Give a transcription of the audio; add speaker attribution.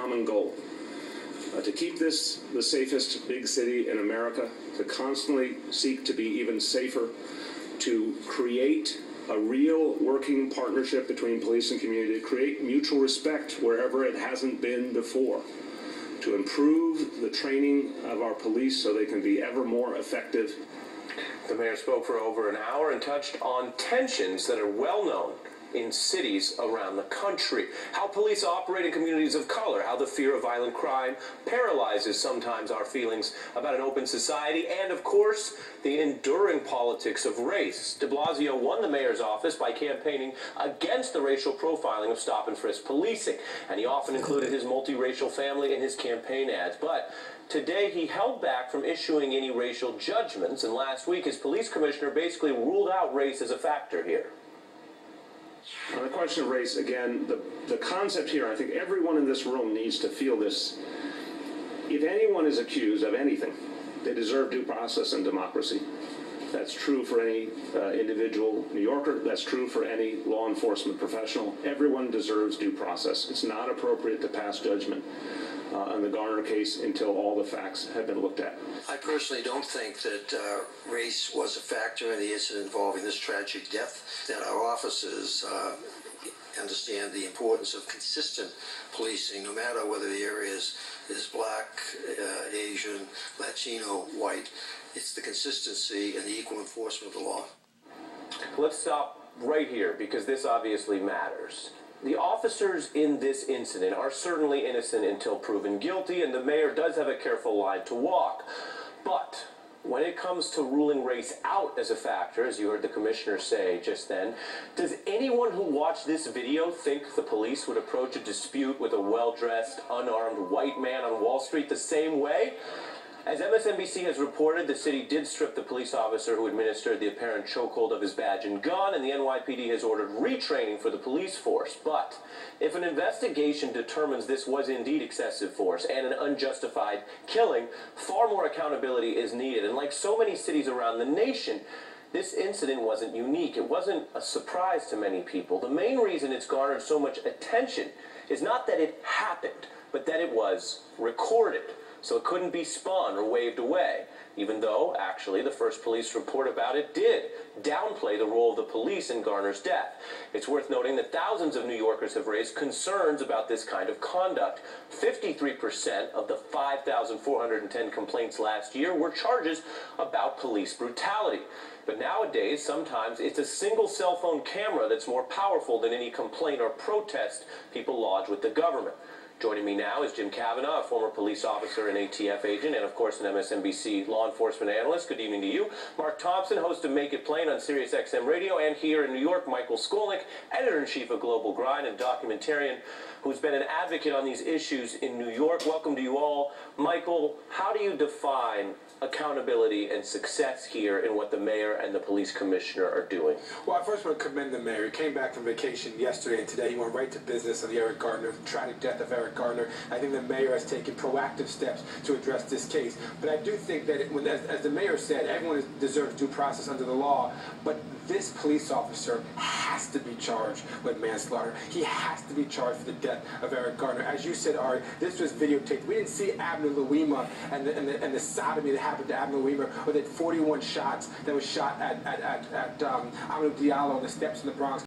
Speaker 1: common goal. To keep this the safest big city in America, to constantly seek to be even safer, to create a real working partnership between police and community, to create mutual respect wherever it hasn't been before, to improve the training of our police so they can be ever more effective.
Speaker 2: The mayor spoke for over an hour and touched on tensions that are well known in cities around the country, how police operate in communities of color, how the fear of violent crime paralyzes sometimes our feelings about an open society, and of course, the enduring politics of race. De Blasio won the mayor's office by campaigning against the racial profiling of stop and frisk policing, and he often included his multiracial family in his campaign ads. But today, he held back from issuing any racial judgments, and last week, his police commissioner basically ruled out race as a factor here.
Speaker 1: On the question of race, again, the concept here, I think everyone in this room needs to feel this. If anyone is accused of anything, they deserve due process and democracy. That's true for any individual New Yorker. That's true for any law enforcement professional. Everyone deserves due process. It's not appropriate to pass judgment on the Garner case until all the facts have been looked at.
Speaker 3: I personally don't think that race was a factor in the incident involving this tragic death, that our officers understand the importance of consistent policing, no matter whether the area is black, Asian, Latino, white. It's the consistency and the equal enforcement of the law.
Speaker 2: Let's stop right here, because this obviously matters. The officers in this incident are certainly innocent until proven guilty, and the mayor does have a careful line to walk. But when it comes to ruling race out as a factor, as you heard the commissioner say just then, does anyone who watched this video think the police would approach a dispute with a well-dressed, unarmed white man on Wall Street the same way? As MSNBC has reported, the city did strip the police officer who administered the apparent chokehold of his badge and gun, and the NYPD has ordered retraining for the police force. But if an investigation determines this was indeed excessive force and an unjustified killing, far more accountability is needed. And like so many cities around the nation, this incident wasn't unique. It wasn't a surprise to many people. The main reason it's garnered so much attention is not that it happened, but that it was recorded. So it couldn't be spun or waved away, even though, actually, the first police report about it did downplay the role of the police in Garner's death. It's worth noting that thousands of New Yorkers have raised concerns about this kind of conduct. 53% of the 5,410 complaints last year were charges about police brutality. But nowadays, sometimes it's a single cell phone camera that's more powerful than any complaint or protest people lodge with the government. Joining me now is Jim Kavanaugh, a former police officer and ATF agent, and of course an MSNBC law enforcement analyst. Good evening to you. Mark Thompson, host of Make It Plain on Sirius XM Radio, and here in New York, Michael Skolnick, editor-in-chief of Global Grind and documentarian who's been an advocate on these issues in New York. Welcome to you all. Michael, how do you define accountability and success here in what the mayor and the police commissioner are doing?
Speaker 4: Well, I first want to commend the mayor. He came back from vacation yesterday, and today he went right to business on the Eric Garner, the tragic death of Eric Garner. I think the mayor has taken proactive steps to address this case. But I do think that, as the mayor said, everyone deserves due process under the law, but this police officer has to be charged with manslaughter. He has to be charged for the death of Eric Garner. As you said, Ari, this was videotaped. We didn't see Abner Louima and the sodomy that happened to Abner Louima, or that 41 shots that was shot at Amadou Diallo on the steps in the Bronx.